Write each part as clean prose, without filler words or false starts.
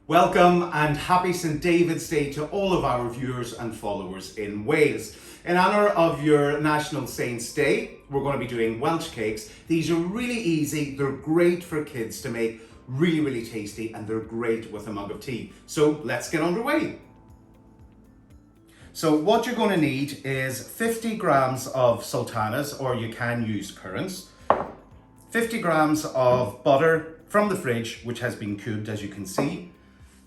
Welcome and happy St. David's Day to all of our viewers and followers in Wales. In honour of your National Saints Day, we're going to be doing Welsh cakes. These are really easy, they're great for kids to make, really tasty, and they're great with a mug of tea. So let's get underway. So what you're going to need is 50 grams of sultanas, or you can use currants, 50 grams of butter from the fridge, which has been cubed as you can see,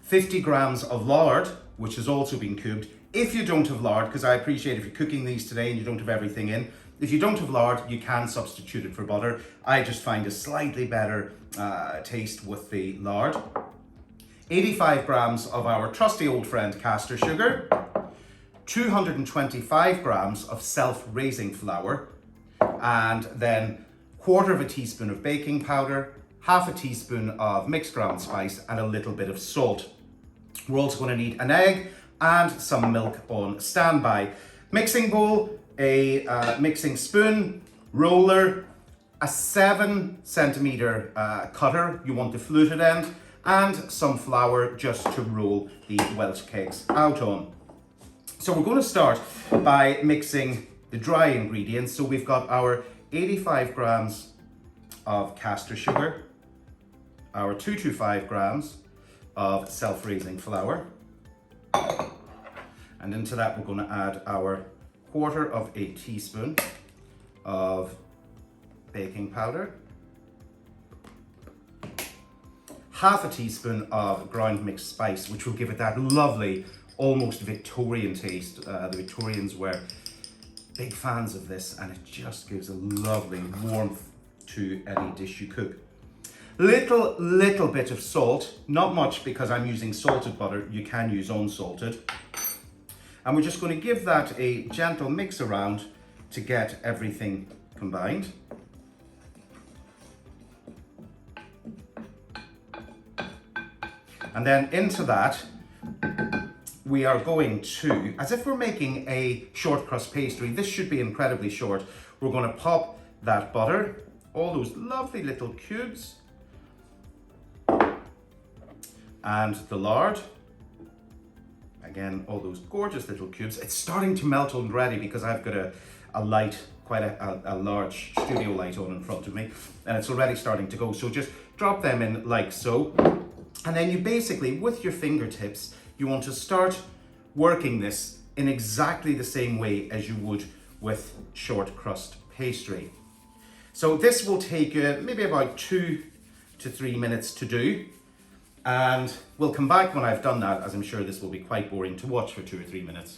50 grams of lard, which has also been cubed. If you don't have lard, because I appreciate if you're cooking these today and you don't have everything in, if you don't have lard, you can substitute it for butter. I just find a slightly better taste with the lard. 85 grams of our trusty old friend caster sugar, 225 grams of self-raising flour, and then quarter of a teaspoon of baking powder, half a teaspoon of mixed ground spice, and a little bit of salt. We're also going to need an egg and some milk on standby. Mixing bowl, a mixing spoon, roller, a 7cm cutter, you want the fluted end, and some flour just to roll the Welsh cakes out on. So we're going to start by mixing the dry ingredients. So we've got our 85 grams of caster sugar, our 225 grams of self-raising flour, and into that we're going to add our quarter of a teaspoon of baking powder, half a teaspoon of ground mixed spice, which will give it that lovely, almost Victorian taste. The Victorians were big fans of this, and it just gives a lovely warmth to any dish you cook. Little bit of salt, not much because I'm using salted butter, you can use unsalted. And we're just going to give that a gentle mix around to get everything combined. And then into that, we are going to, as if we're making a short crust pastry, this should be incredibly short, we're going to pop that butter, all those lovely little cubes, and the lard, again, all those gorgeous little cubes. It's starting to melt already because I've got a light, quite a large studio light on in front of me, and it's already starting to go. So just drop them in like so. And then you basically, with your fingertips, you want to start working this in exactly the same way as you would with short crust pastry. So this will take maybe about 2 to 3 minutes to do. And we'll come back when I've done that, as I'm sure this will be quite boring to watch for 2 or 3 minutes.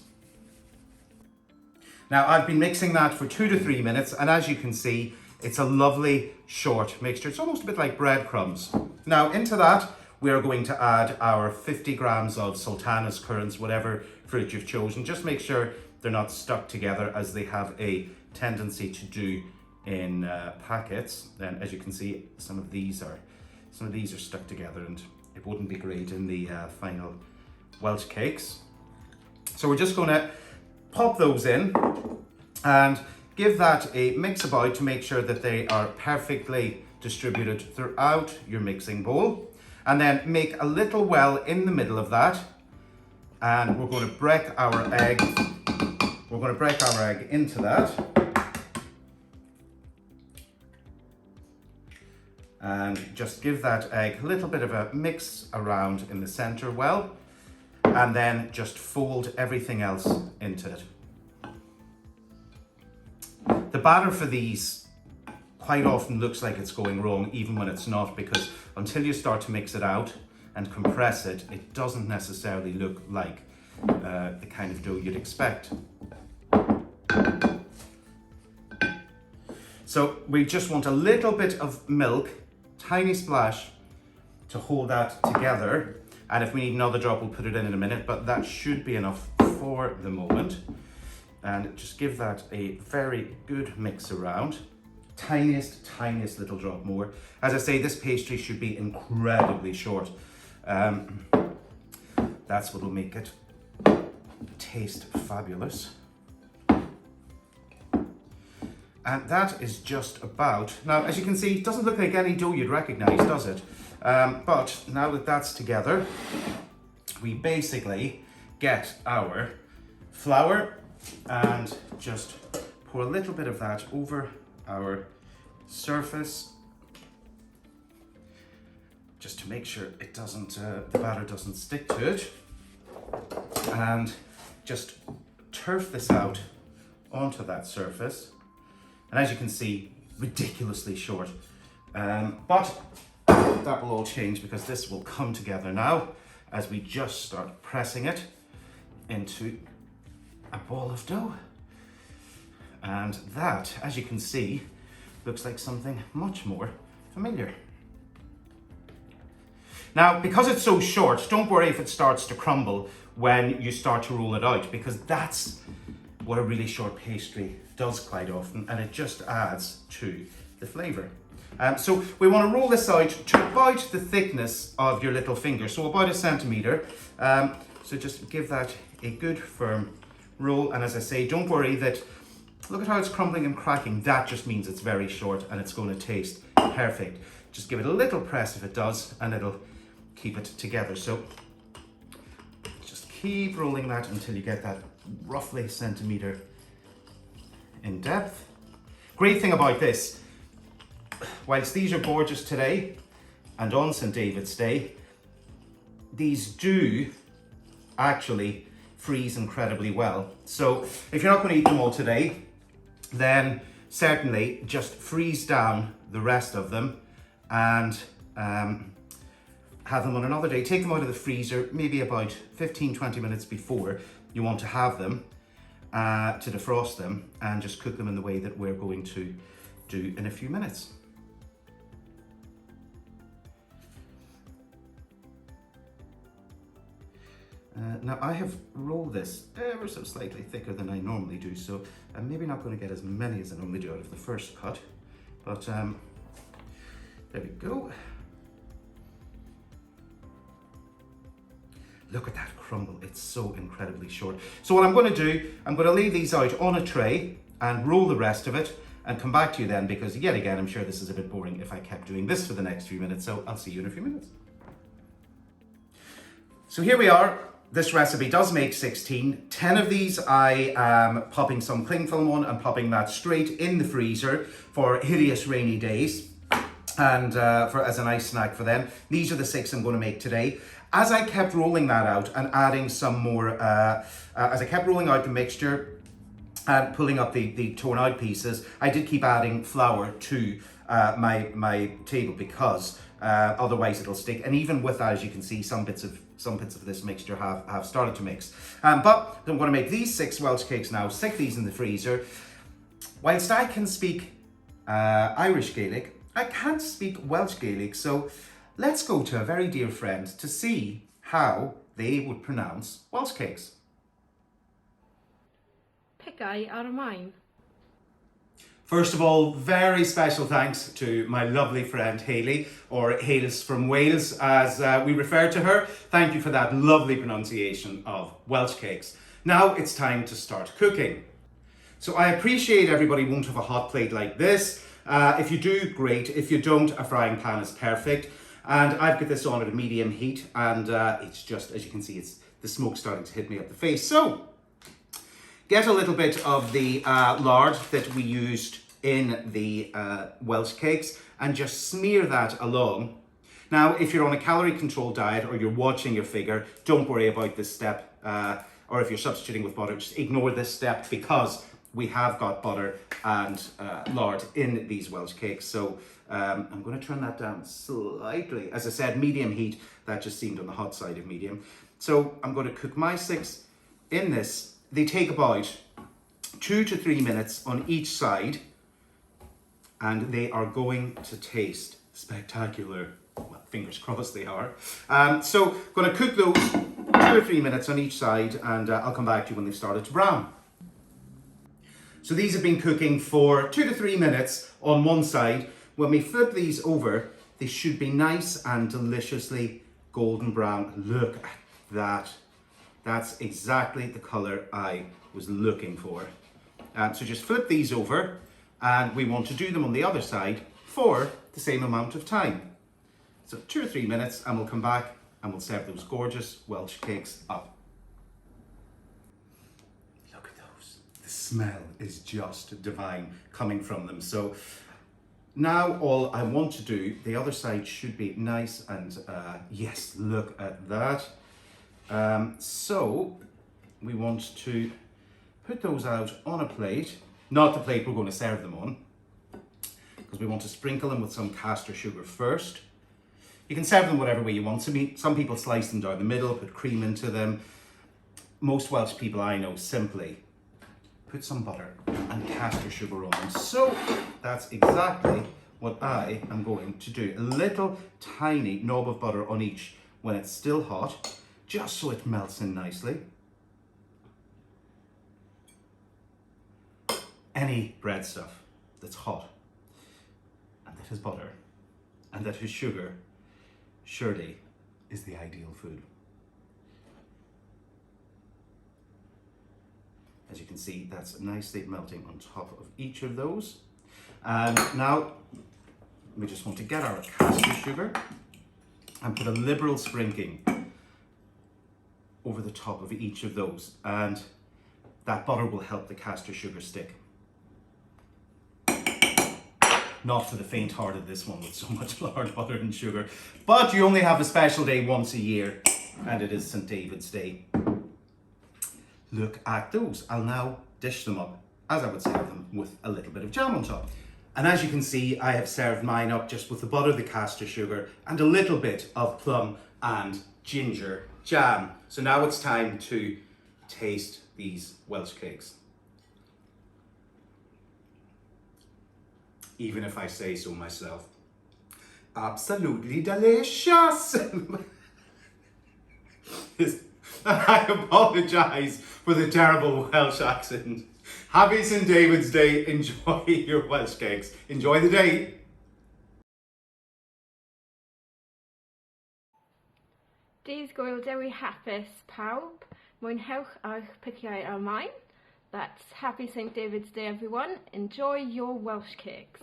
Now, I've been mixing that for 2 to 3 minutes, and as you can see, it's a lovely short mixture. It's almost a bit like breadcrumbs. Now, into that, we are going to add our 50 grams of sultanas, currants, whatever fruit you've chosen. Just make sure they're not stuck together, as they have a tendency to do in packets. Then, as you can see, some of these are stuck together, and it wouldn't be great in the final Welsh cakes. So we're just going to pop those in and give that a mix about to make sure that they are perfectly distributed throughout your mixing bowl. And then make a little well in the middle of that, and we're going to break our egg. We're going to break our egg into that. And just give that egg a little bit of a mix around in the center well, and then just fold everything else into it. The batter for these quite often looks like it's going wrong, even when it's not, because until you start to mix it out and compress it, it doesn't necessarily look like the kind of dough you'd expect. So we just want a little bit of milk, tiny splash, to hold that together, and if we need another drop we'll put it in a minute, but that should be enough for the moment. And just give that a very good mix around. Tiniest little drop more. As I say, this pastry should be incredibly short. That's what will make it taste fabulous. And that is just about, now as you can see, it doesn't look like any dough you'd recognize, does it? But now that that's together, we basically get our flour and just pour a little bit of that over our surface, just to make sure it doesn't, the batter doesn't stick to it, and just turf this out onto that surface. And as you can see, ridiculously short, but that will all change because this will come together now as we just start pressing it into a ball of dough. And that, as you can see, looks like something much more familiar. Now, because it's so short, don't worry if it starts to crumble when you start to roll it out, because that's what a really short pastry does quite often, and it just adds to the flavour. So we want to roll this out to about the thickness of your little finger, so about 1 centimetre. So just give that a good firm roll, and as I say, don't worry that, look at how it's crumbling and cracking, that just means it's very short and it's going to taste perfect. Just give it a little press if it does, and it'll keep it together. So just keep rolling that until you get that roughly 1 centimetre in depth. Great thing about this, whilst these are gorgeous today and on St. David's Day, these do actually freeze incredibly well. So if you're not going to eat them all today, then certainly just freeze down the rest of them and have them on another day. Take them out of the freezer maybe about 15-20 minutes before you want to have them to defrost them, and just cook them in the way that we're going to do in a few minutes. Now I have rolled this ever so slightly thicker than I normally do, so I'm maybe not going to get as many as I normally do out of the first cut, but there we go. Look at that crumble, it's so incredibly short. So what I'm going to do, I'm going to lay these out on a tray and roll the rest of it and come back to you then, because yet again, I'm sure this is a bit boring if I kept doing this for the next few minutes, so I'll see you in a few minutes. So here we are. This recipe does make 16. 10 of these I am popping some cling film on and popping that straight in the freezer for hideous rainy days and as a nice snack for them. These are the 6 I'm going to make today. As I kept rolling that out and adding some more, as I kept rolling out the mixture and pulling up the torn out pieces, I did keep adding flour to my table, because otherwise it'll stick. And even with that, as you can see, some bits of this mixture have started to mix. But I'm going to make these 6 Welsh cakes now, stick these in the freezer. Whilst I can speak Irish Gaelic, I can't speak Welsh Gaelic, so let's go to a very dear friend to see how they would pronounce Welsh cakes. Picai ar mine. First of all, very special thanks to my lovely friend Hayley, or Hales from Wales as we refer to her. Thank you for that lovely pronunciation of Welsh cakes. Now it's time to start cooking. So I appreciate everybody won't have a hot plate like this. If you do, great. If you don't, a frying pan is perfect. And I've got this on at a medium heat, and it's just, as you can see, it's the smoke starting to hit me up the face. So get a little bit of the lard that we used in the Welsh cakes and just smear that along. Now, if you're on a calorie control diet or you're watching your figure, don't worry about this step. Or if you're substituting with butter, just ignore this step, because we have got butter and lard in these Welsh cakes. So I'm going to turn that down slightly. As I said, medium heat. That just seemed on the hot side of medium. So I'm going to cook my 6 in this. They take about 2 to 3 minutes on each side, and they are going to taste spectacular. Well, fingers crossed they are. So going to cook those 2 or 3 minutes on each side, and I'll come back to you when they've started to brown. So these have been cooking for 2 to 3 minutes on one side. When we flip these over, they should be nice and deliciously golden brown. Look at that. That's exactly the color I was looking for. So just flip these over, and we want to do them on the other side for the same amount of time. So 2 or 3 minutes and we'll come back and we'll serve those gorgeous Welsh cakes up. Look at those. The smell is just divine coming from them. So now all I want to do, the other side should be nice and yes, look at that. So we want to put those out on a plate, not the plate we're going to serve them on, because we want to sprinkle them with some caster sugar first. You can serve them whatever way you want. Some people slice them down the middle, put cream into them. Most Welsh people I know simply put some butter and caster sugar on them. So that's exactly what I am going to do. A little tiny knob of butter on each when it's still hot, just so it melts in nicely. Any bread stuff that's hot and that has butter and that has sugar surely is the ideal food. As you can see, that's nicely melting on top of each of those. And now we just want to get our caster sugar and put a liberal sprinkling over the top of each of those, and that butter will help the caster sugar stick. Not for the faint-hearted, this one with so much lard, butter and sugar. But you only have a special day once a year, and it is St. David's Day. Look at those. I'll now dish them up, as I would serve them, with a little bit of jam on top. And as you can see, I have served mine up just with the butter, the caster sugar, and a little bit of plum and ginger jam. So now it's time to taste these Welsh cakes. Even if I say so myself. Absolutely delicious! I apologise for the terrible Welsh accent. Happy St. David's Day. Enjoy your Welsh cakes. Enjoy the day. Dydd Gwyl Dewi hapus pawb. Mwynhewch eich piciau almaen. That's Happy St. David's Day, everyone. Enjoy your Welsh cakes.